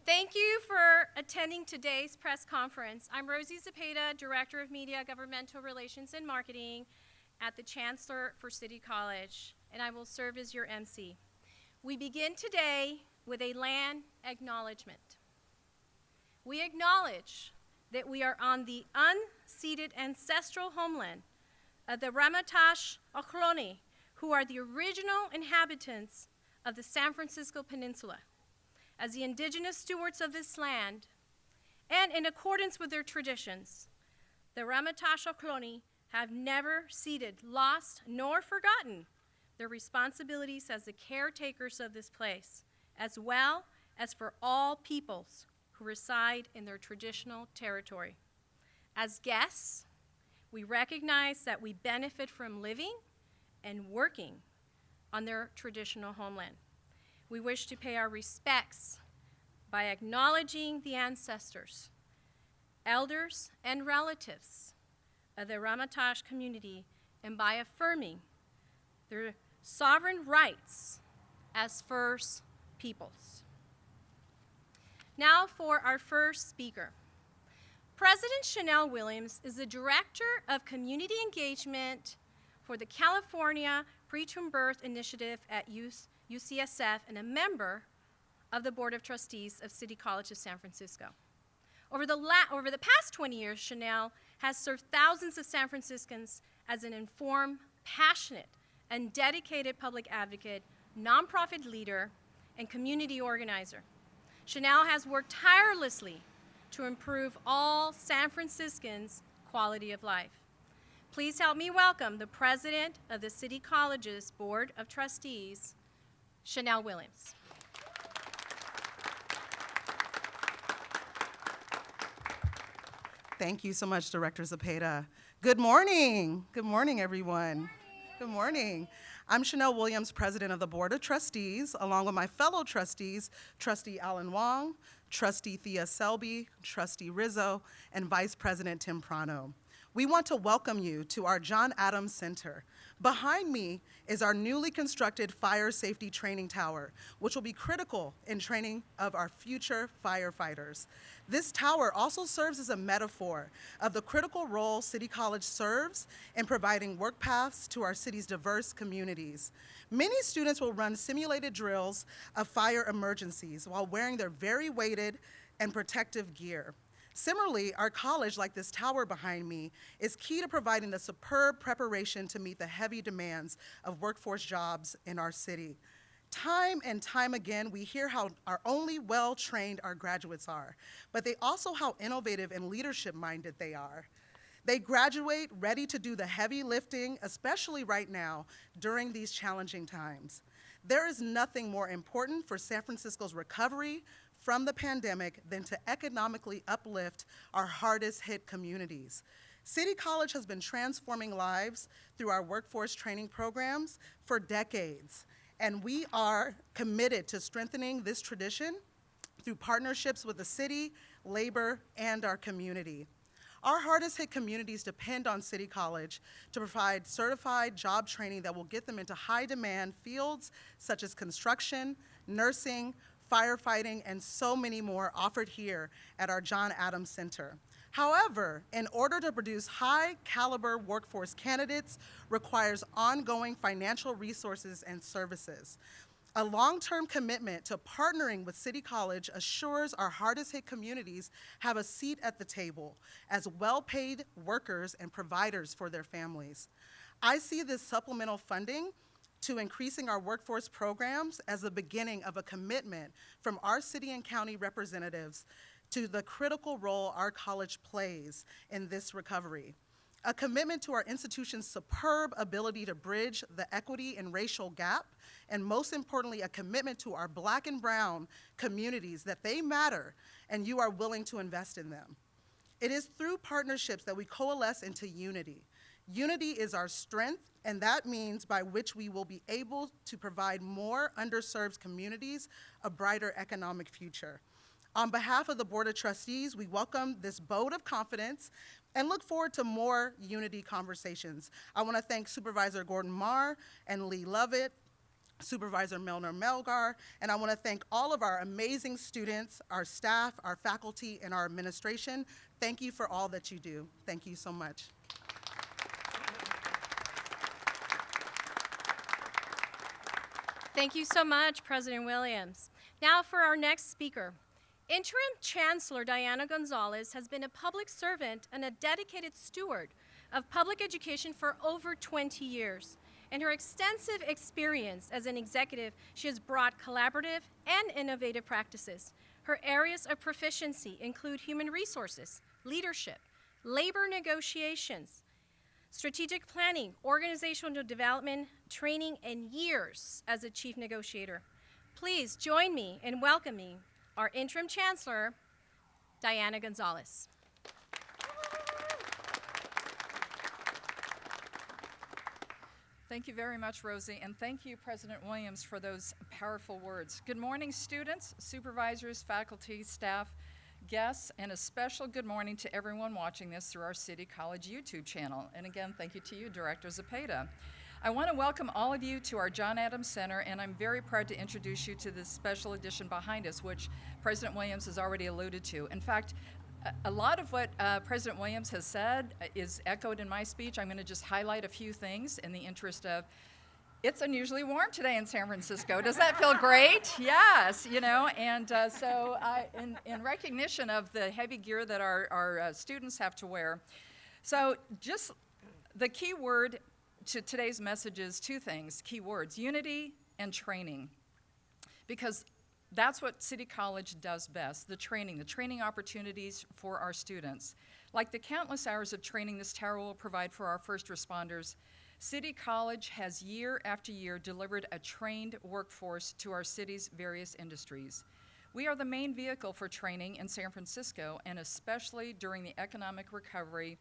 Thank you for attending today's press conference. I'm Rosie Zepeda, Director of Media, Governmental Relations, and Marketing at the Chancellor for City College, and I will serve as your MC. We begin today with a land acknowledgement. We acknowledge that we are on the unceded ancestral homeland of the Ramatash Ohlone, who are the original inhabitants of the San Francisco Peninsula. As the indigenous stewards of this land, and in accordance with their traditions, the Ramatash Ohlone have never ceded, lost, nor forgotten their responsibilities as the caretakers of this place, as well as for all peoples who reside in their traditional territory. As guests, we recognize that we benefit from living and working on their traditional homeland. We wish to pay our respects by acknowledging the ancestors, elders, and relatives of the Ramatash community, and by affirming their sovereign rights as First Peoples. Now for our first speaker. President Chanel Williams is the Director of Community Engagement for the California Preterm Birth Initiative at UCSF and a member of the Board of Trustees of City College of San Francisco. Over the past 20 years, Chanel has served thousands of San Franciscans as an informed, passionate, and dedicated public advocate, nonprofit leader, and community organizer. Chanel has worked tirelessly to improve all San Franciscans' quality of life. Please help me welcome the President of the City College's Board of Trustees, Chanel Williams. Thank you so much, Director Zepeda. Good morning. Good morning, everyone. Good morning. I'm Chanel Williams, President of the Board of Trustees, along with my fellow trustees, Trustee Alan Wong, Trustee Thea Selby, Trustee Rizzo, and Vice President Tim Prano. We want to welcome you to our John Adams Center. Behind me is our newly constructed fire safety training tower, which will be critical in training of our future firefighters. This tower also serves as a metaphor of the critical role City College serves in providing work paths to our city's diverse communities. Many students will run simulated drills of fire emergencies while wearing their very weighted and protective gear. Similarly, our college, like this tower behind me, is key to providing the superb preparation to meet the heavy demands of workforce jobs in our city. Time and time again, we hear how only well-trained our graduates are, but they also how innovative and leadership-minded they are. They graduate ready to do the heavy lifting, especially right now, during these challenging times. There is nothing more important for San Francisco's recovery from the pandemic than to economically uplift our hardest hit communities. City College has been transforming lives through our workforce training programs for decades, and we are committed to strengthening this tradition through partnerships with the city, labor, and our community. Our hardest hit communities depend on City College to provide certified job training that will get them into high demand fields such as construction, nursing, firefighting, and so many more offered here at our John Adams Center. However, in order to produce high caliber workforce candidates requires ongoing financial resources and services. A long-term commitment to partnering with City College assures our hardest hit communities have a seat at the table as well-paid workers and providers for their families. I see this supplemental funding to increasing our workforce programs as the beginning of a commitment from our city and county representatives to the critical role our college plays in this recovery. A commitment to our institution's superb ability to bridge the equity and racial gap, and most importantly, a commitment to our Black and brown communities that they matter and you are willing to invest in them. It is through partnerships that we coalesce into unity. Unity is our strength, and that means by which we will be able to provide more underserved communities a brighter economic future. On behalf of the Board of Trustees, we welcome this vote of confidence and look forward to more unity conversations. I want to thank Supervisor Gordon Marr and Lee Lovett Supervisor Milner Melgar, and I want to thank all of our amazing students, our staff, our faculty, and our administration. Thank you for all that you do. Thank you so much. Thank you so much, President Williams. Now for our next speaker. Interim Chancellor Diana Gonzalez has been a public servant and a dedicated steward of public education for over 20 years. In her extensive experience as an executive, she has brought collaborative and innovative practices. Her areas of proficiency include human resources, leadership, labor negotiations, strategic planning, organizational development, training, and years as a chief negotiator. Please join me in welcoming our Interim Chancellor, Diana Gonzalez. Thank you very much, Rosie, and thank you, President Williams, for those powerful words. Good morning, students, supervisors, faculty, staff, guests, and a special good morning to everyone watching this through our City College YouTube channel. And again, thank you to you, Director Zepeda. I want to welcome all of you to our John Adams Center, and I'm very proud to introduce you to this special edition behind us, which President Williams has already alluded to. In fact, a lot of what President Williams has said is echoed in my speech. I'm going to just highlight a few things in the interest of, it's unusually warm today in San Francisco. Does that feel great? Yes, you know, and so in recognition of the heavy gear that our students have to wear. So just the key word to today's message is two things, key words, unity and training. Because that's what City College does best, the training opportunities for our students. Like the countless hours of training this tower will provide for our first responders, City College has year after year delivered a trained workforce to our city's various industries. We are the main vehicle for training in San Francisco, and especially during the economic recovery,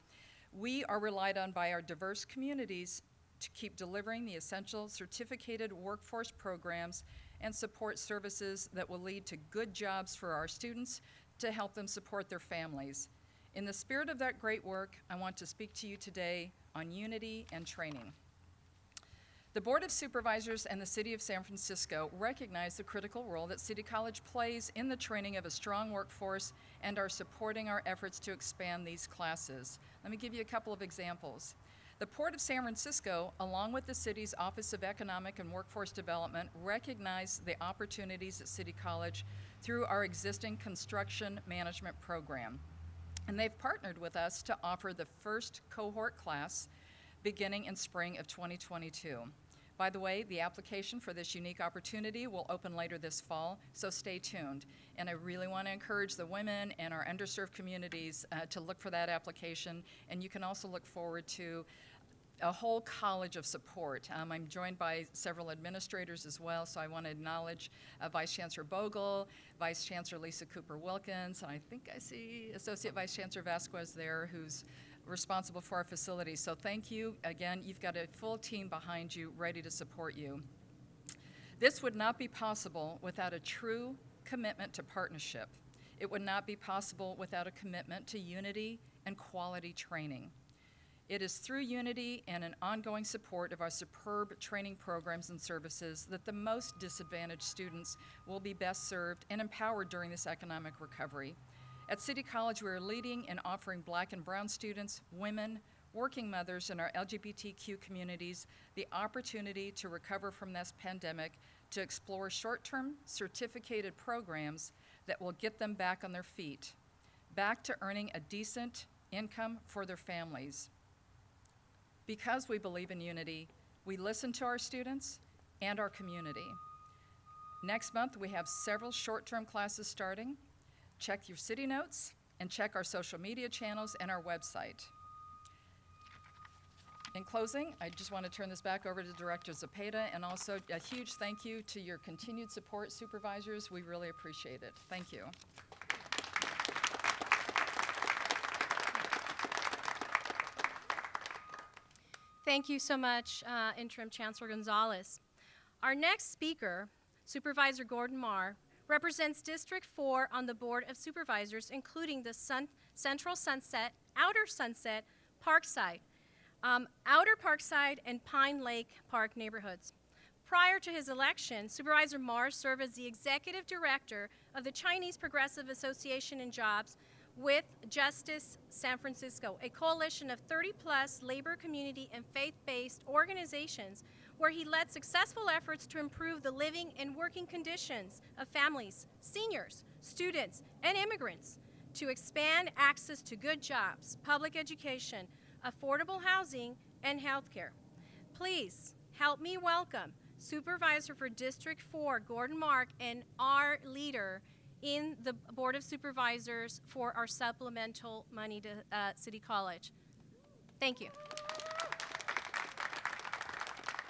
we are relied on by our diverse communities to keep delivering the essential certificated workforce programs and support services that will lead to good jobs for our students to help them support their families. In the spirit of that great work, I want to speak to you today on unity and training. The Board of Supervisors and the City of San Francisco recognize the critical role that City College plays in the training of a strong workforce and are supporting our efforts to expand these classes. Let me give you a couple of examples. The Port of San Francisco, along with the city's Office of Economic and Workforce Development, recognize the opportunities at City College through our existing construction management program. And they've partnered with us to offer the first cohort class beginning in spring of 2022. By the way, the application for this unique opportunity will open later this fall, so stay tuned. And I really want to encourage the women and our underserved communities to look for that application, and you can also look forward to a whole college of support. I'm joined by several administrators as well, so I want to acknowledge Vice Chancellor Bogle, Vice Chancellor Lisa Cooper-Wilkins, and I think I see Associate Vice Chancellor Vasquez there, who's responsible for our facilities. So thank you. Again, you've got a full team behind you ready to support you. This would not be possible without a true commitment to partnership. It would not be possible without a commitment to unity and quality training. It is through unity and an ongoing support of our superb training programs and services that the most disadvantaged students will be best served and empowered during this economic recovery. At City College, we are leading in offering Black and brown students, women, working mothers, and our LGBTQ communities the opportunity to recover from this pandemic, to explore short-term certificated programs that will get them back on their feet, back to earning a decent income for their families. Because we believe in unity, we listen to our students and our community. Next month, we have several short-term classes starting. Check your city notes and check our social media channels and our website. In closing, I just want to turn this back over to Director Zepeda, and also a huge thank you to your continued support, supervisors. We really appreciate it. Thank you. Thank you so much, Interim Chancellor Gonzalez. Our next speaker, Supervisor Gordon Marr, represents District 4 on the Board of Supervisors, including the Central Sunset, Outer Sunset, Parkside, Outer Parkside, and Pine Lake Park neighborhoods. Prior to his election, Supervisor Mars served as the executive director of the Chinese Progressive Association in Jobs with Justice San Francisco, a coalition of 30-plus labor, community, and faith-based organizations where he led successful efforts to improve the living and working conditions of families, seniors, students, and immigrants, to expand access to good jobs, public education, affordable housing, and health care. Please help me welcome Supervisor for District 4, Gordon Mark, and our leader in the Board of Supervisors for our supplemental money to City College. Thank you.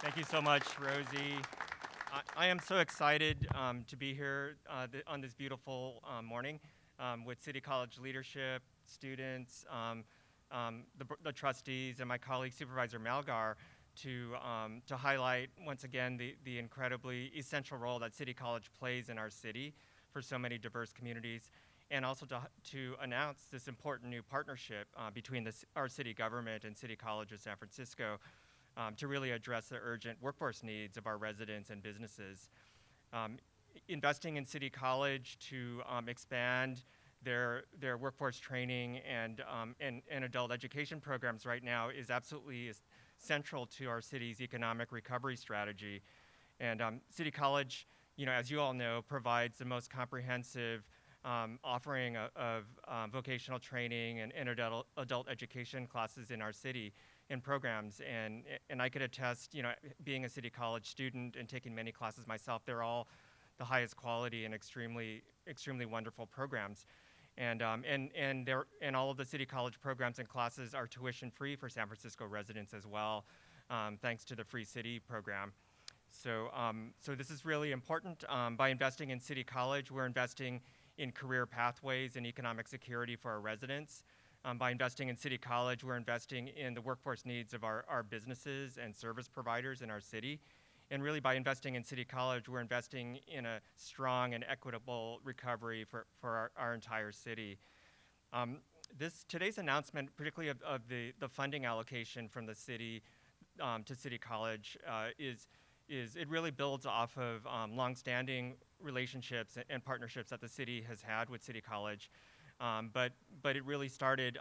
Thank you so much, Rosie. I am so excited to be here on this beautiful morning with City College leadership, students, the trustees, and my colleague Supervisor Malgar to highlight once again the incredibly essential role that City College plays in our city for so many diverse communities, and also to announce this important new partnership between our city government and City College of San Francisco to really address the urgent workforce needs of our residents and businesses. Investing in City College to expand their workforce training and adult education programs right now is absolutely central to our city's economic recovery strategy. And City College, as you all know, provides the most comprehensive offering of vocational training and adult education classes in our city and programs. And I could attest, being a City College student and taking many classes myself, they're all the highest quality and extremely wonderful programs. And all of the City College programs and classes are tuition free for San Francisco residents as well, thanks to the Free City program. So this is really important. By investing in City College, we're investing in career pathways and economic security for our residents. By investing in City College, we're investing in the workforce needs of our businesses and service providers in our city. And really, by investing in City College, we're investing in a strong and equitable recovery for our entire city. Today's announcement, particularly of the funding allocation from the city to City College, it really builds off of longstanding relationships and partnerships that the city has had with City College. But it really started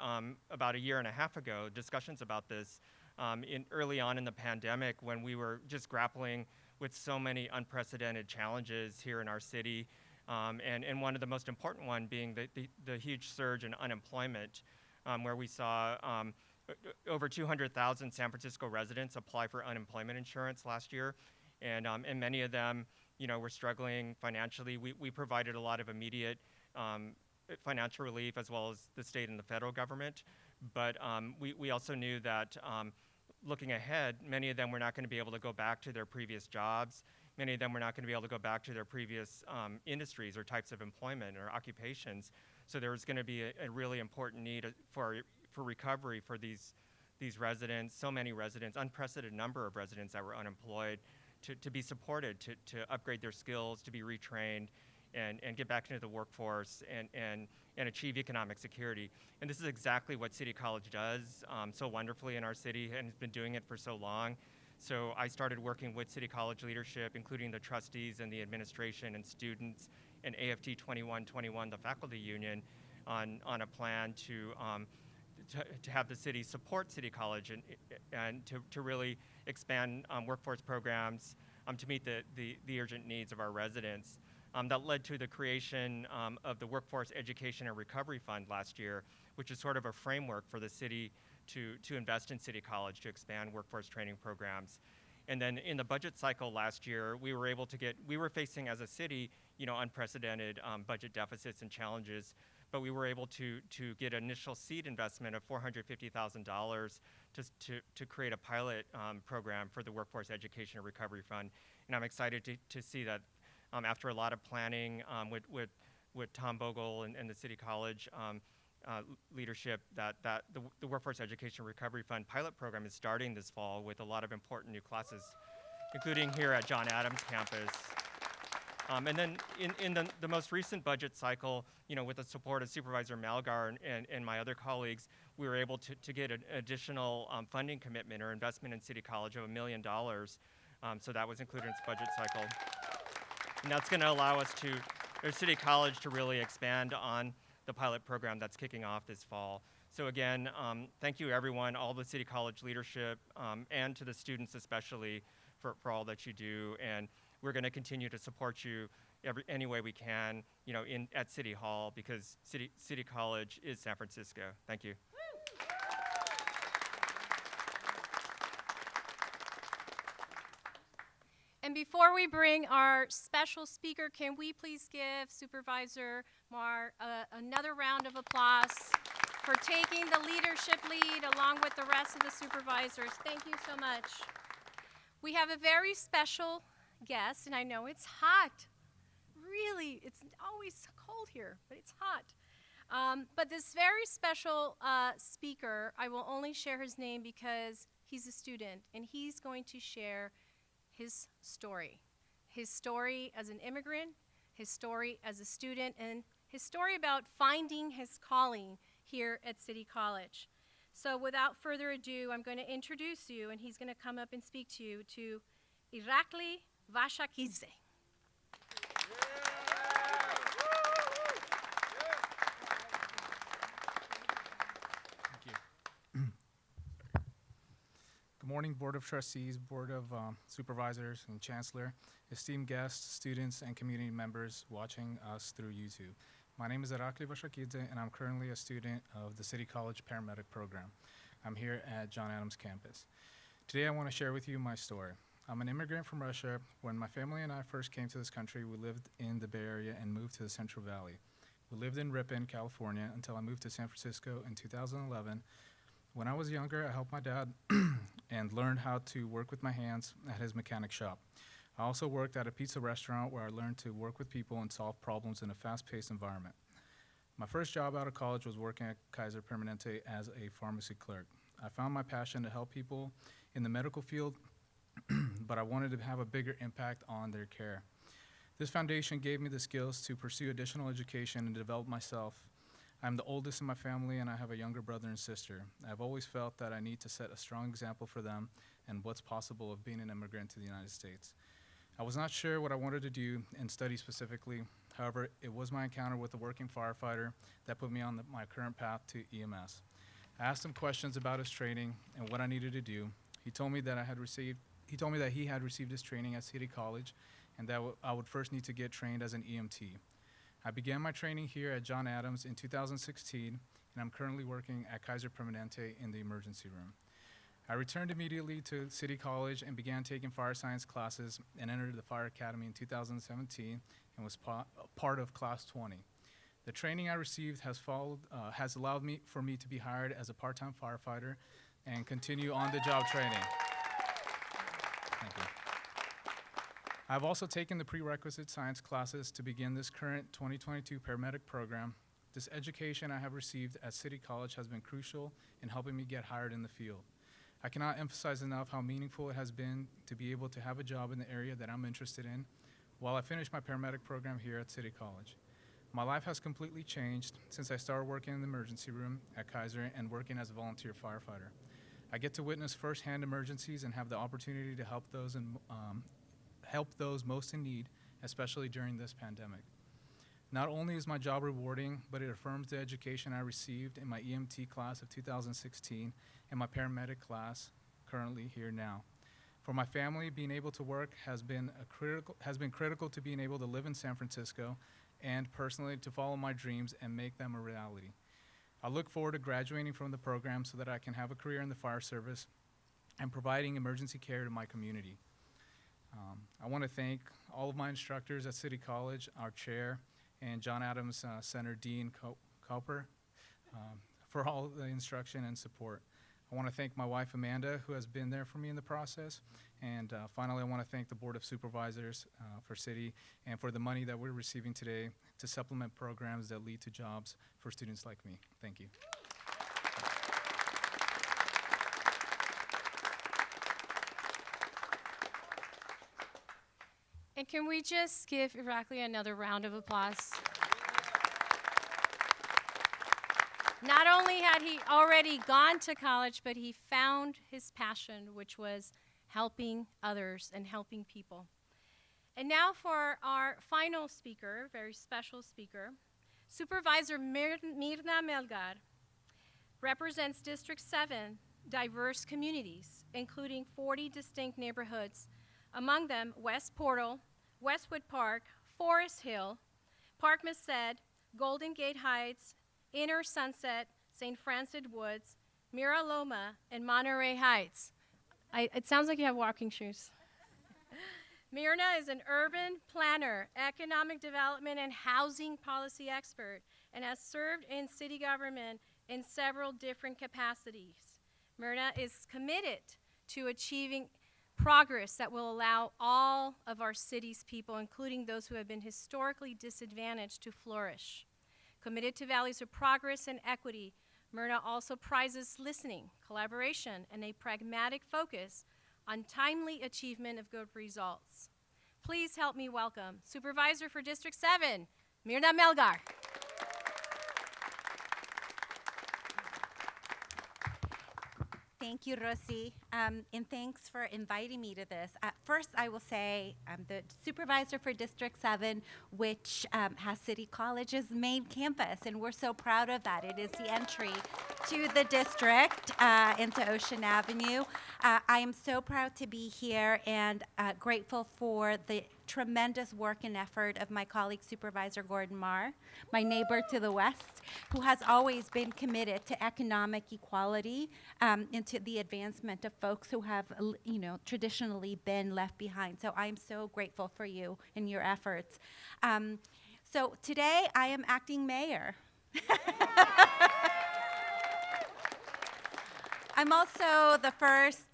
about a year and a half ago, discussions about this, early on in the pandemic, when we were just grappling with so many unprecedented challenges here in our city, and one of the most important one being the huge surge in unemployment, where we saw over 200,000 San Francisco residents apply for unemployment insurance last year, and many of them, were struggling financially. We provided a lot of immediate financial relief, as well as the state and the federal government, but we also knew that looking ahead, many of them were not going to be able to go back to their previous jobs. Many of them were not going to be able to go back to their previous industries or types of employment or occupations. So there was going to be a really important need for recovery for these residents, so many residents, unprecedented number of residents that were unemployed, to be supported, to upgrade their skills, to be retrained, and get back into the workforce and achieve economic security. And this is exactly what City College does so wonderfully in our city, and has been doing it for so long. So I started working with City College leadership, including the trustees and the administration and students, and AFT 2121, the faculty union, on a plan to have the city support City College and to really expand workforce programs to meet the urgent needs of our residents. That led to the creation of the Workforce Education and Recovery Fund last year, which is sort of a framework for the city to invest in City College to expand workforce training programs. And then in the budget cycle last year, we were facing as a city, unprecedented budget deficits and challenges, but we were able to get initial seed investment of $450,000 to create a pilot program for the Workforce Education and Recovery Fund. And I'm excited to see that after a lot of planning with Tom Bogle and the City College leadership, that the Workforce Education Recovery Fund pilot program is starting this fall with a lot of important new classes, including here at John Adams campus. And then in the most recent budget cycle, with the support of Supervisor Malgar and my other colleagues, we were able to get an additional funding commitment or investment in City College of $1 million So that was included in its budget cycle. And that's going to allow us to, or City College, to really expand on the pilot program that's kicking off this fall. So again, thank you everyone, all the City College leadership, and to the students especially for all that you do. And we're going to continue to support you any way we can, at City Hall, because City College is San Francisco. Thank you. And before we bring our special speaker, can we please give Supervisor Mar another round of applause for taking the leadership lead along with the rest of the supervisors. Thank you so much. We have a very special guest, and I know it's hot. Really, it's always cold here, but it's hot. But this very special speaker, I will only share his name because he's a student, and he's going to share his story as an immigrant, his story as a student, and his story about finding his calling here at City College. So without further ado, I'm going to introduce you, and he's going to come up and speak to you, to Irakli Vashakidze. Good morning, Board of Trustees, Board of Supervisors, and Chancellor, esteemed guests, students, and community members watching us through YouTube. My name is Irakli Vashakidze, and I'm currently a student of the City College Paramedic Program. I'm here at John Adams campus. Today I want to share with you my story. I'm an immigrant from Russia. When my family and I first came to this country, we lived in the Bay Area and moved to the Central Valley. We lived in Ripon, California, until I moved to San Francisco in 2011. When I was younger, I helped my dad and learned how to work with my hands at his mechanic shop. I also worked at a pizza restaurant where I learned to work with people and solve problems in a fast-paced environment. My first job out of college was working at Kaiser Permanente as a pharmacy clerk. I found my passion to help people in the medical field, but I wanted to have a bigger impact on their care. This foundation gave me the skills to pursue additional education and develop myself. I'm the oldest in my family, and I have a younger brother and sister. I've always felt that I need to set a strong example for them and what's possible of being an immigrant to the United States. I was not sure what I wanted to do and study specifically. However, it was my encounter with a working firefighter that put me on my current path to EMS. I asked him questions about his training and what I needed to do. He told me that he had received his training at City College and that I would first need to get trained as an EMT. I began my training here at John Adams in 2016, and I'm currently working at Kaiser Permanente in the emergency room. I returned immediately to City College and began taking fire science classes and entered the Fire Academy in 2017 and was part of Class 20. The training I received has allowed me to be hired as a part-time firefighter and continue on-the-job training. Thank you. I've also taken the prerequisite science classes to begin this current 2022 paramedic program. This education I have received at City College has been crucial in helping me get hired in the field. I cannot emphasize enough how meaningful it has been to be able to have a job in the area that I'm interested in while I finish my paramedic program here at City College. My life has completely changed since I started working in the emergency room at Kaiser and working as a volunteer firefighter. I get to witness firsthand emergencies and have the opportunity to help those most in need, especially during this pandemic. Not only is my job rewarding, but it affirms the education I received in my EMT class of 2016 and my paramedic class currently here now. For my family, being able to work has been critical to being able to live in San Francisco and personally to follow my dreams and make them a reality. I look forward to graduating from the program so that I can have a career in the fire service and providing emergency care to my community. I want to thank all of my instructors at City College, our chair, and John Adams Center Dean Cowper for all the instruction and support. I want to thank my wife Amanda, who has been there for me in the process. And finally, I want to thank the Board of Supervisors for City and for the money that we're receiving today to supplement programs that lead to jobs for students like me. Thank you. And can we just give Irakli another round of applause? Not only had he already gone to college, but he found his passion, which was helping others and helping people. And now for our final speaker, very special speaker, Supervisor Mirna Melgar represents District 7 diverse communities, including 40 distinct neighborhoods, among them West Portal, Westwood Park, Forest Hill, Park Merced, Golden Gate Heights, Inner Sunset, St. Francis Woods, Mira Loma, and Monterey Heights. It sounds like you have walking shoes. Mirna is an urban planner, economic development, and housing policy expert, and has served in city government in several different capacities. Mirna is committed to achieving progress that will allow all of our city's people, including those who have been historically disadvantaged, to flourish. Committed to values of progress and equity, Mirna also prizes listening, collaboration, and a pragmatic focus on timely achievement of good results. Please help me welcome Supervisor for District 7, Mirna Melgar. Thank you, Rosie, and thanks for inviting me to this. First, I will say I'm the supervisor for District 7, which has City College's main campus, and we're so proud of that. It is the entry to the district into Ocean Avenue. I am so proud to be here and grateful for the tremendous work and effort of my colleague Supervisor Gordon Marr, my neighbor to the west, who has always been committed to economic equality and to the advancement of folks who have, traditionally been left behind. So I'm so grateful for you and your efforts. So today I am acting mayor. I'm also the first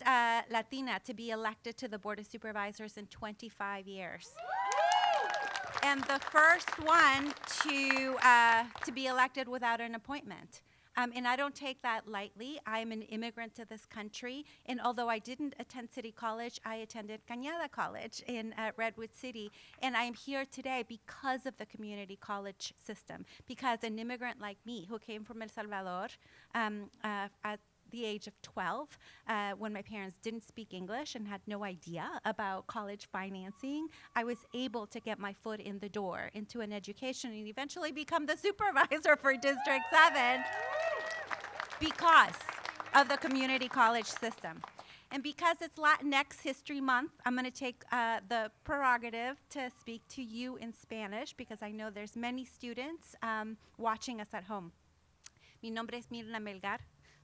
Latina to be elected to the Board of Supervisors in 25 years. And the first one to be elected without an appointment. And I don't take that lightly. I'm an immigrant to this country, and although I didn't attend City College, I attended Cañada College in Redwood City, and I'm here today because of the community college system, because an immigrant like me who came from El Salvador at the age of 12, when my parents didn't speak English and had no idea about college financing, I was able to get my foot in the door into an education and eventually become the supervisor for District 7 because of the community college system. And because it's Latinx History Month, I'm going to take the prerogative to speak to you in Spanish because I know there's many students watching us at home. Mi nombre es Mirna Melgar.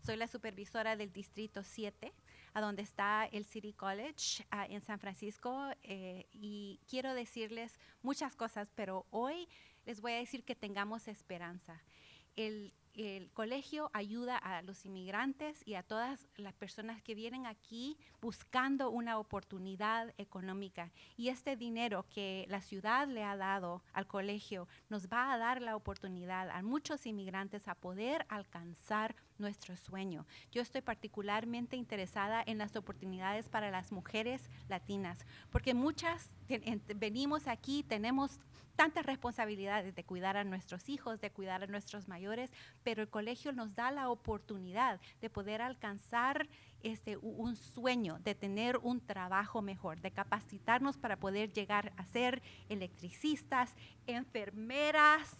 Soy la supervisora del Distrito 7, a donde está el City College en San Francisco, y quiero decirles muchas cosas, pero hoy les voy a decir que tengamos esperanza. El colegio ayuda a los inmigrantes y a todas las personas que vienen aquí buscando una oportunidad económica. Y este dinero que la ciudad le ha dado al colegio nos va a dar la oportunidad a muchos inmigrantes a poder alcanzar nuestro sueño. Yo estoy particularmente interesada en las oportunidades para las mujeres latinas, porque muchas venimos aquí, tenemos tantas responsabilidades de cuidar a nuestros hijos, de cuidar a nuestros mayores, pero el colegio nos da la oportunidad de poder alcanzar un sueño, de tener un trabajo mejor, de capacitarnos para poder llegar a ser electricistas, enfermeras,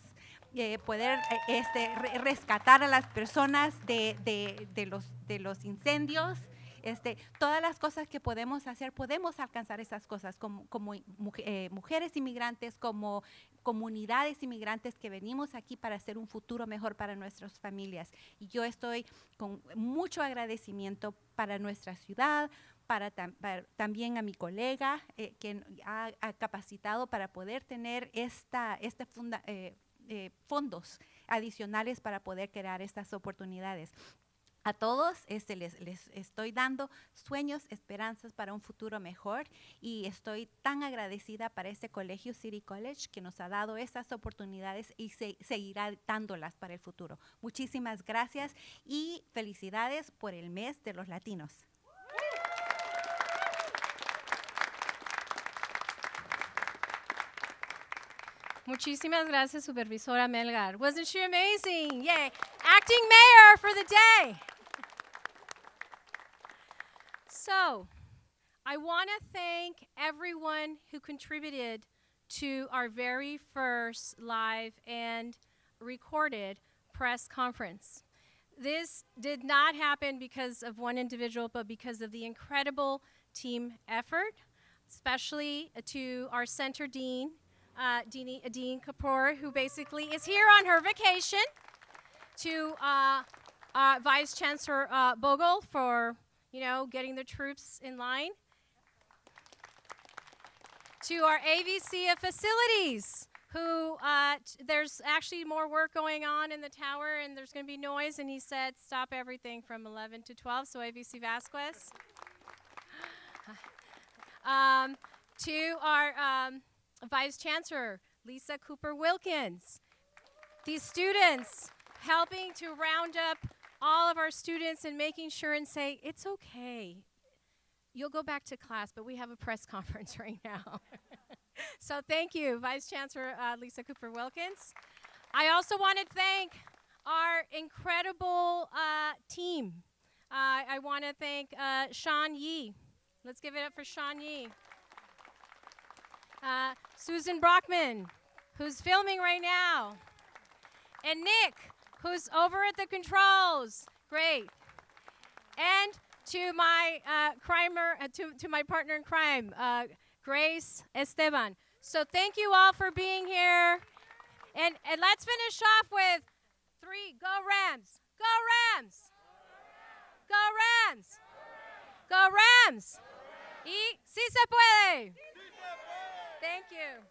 poder rescatar a las personas de los incendios. Todas las cosas que podemos hacer, podemos alcanzar esas cosas como mujeres inmigrantes, como comunidades inmigrantes que venimos aquí para hacer un futuro mejor para nuestras familias. Y yo estoy con mucho agradecimiento para nuestra ciudad, para también a mi colega que ha capacitado para poder tener fondos adicionales para poder crear estas oportunidades. A todos les estoy dando sueños, esperanzas para un futuro mejor y estoy tan agradecida para este colegio City College que nos ha dado estas oportunidades y seguirá dándolas para el futuro. Muchísimas gracias y felicidades por el mes de los latinos. Muchísimas gracias, Supervisora Melgar. Wasn't she amazing? Yay. Acting mayor for the day. So, I want to thank everyone who contributed to our very first live and recorded press conference. This did not happen because of one individual, but because of the incredible team effort, especially to our center dean, Dean Kapoor, who basically is here on her vacation, to Vice Chancellor Bogle for, getting the troops in line, to our AVC of Facilities, who there's actually more work going on in the tower and there's going to be noise, and he said stop everything from 11 to 12, so AVC Vasquez. To our Vice Chancellor, Lisa Cooper Wilkins. These students helping to round up all of our students and making sure and say, it's okay. You'll go back to class, but we have a press conference right now. So thank you, Vice Chancellor Lisa Cooper Wilkins. I also want to thank our incredible team. I want to thank Sean Yee. Let's give it up for Sean Yee. Susan Brockman, who's filming right now. And Nick, who's over at the controls. Great. And to my to my partner in crime, Grace Esteban. So thank you all for being here. And let's finish off with 3, go Rams! Go Rams! Go Rams! Go Rams! Y si se puede! Thank you.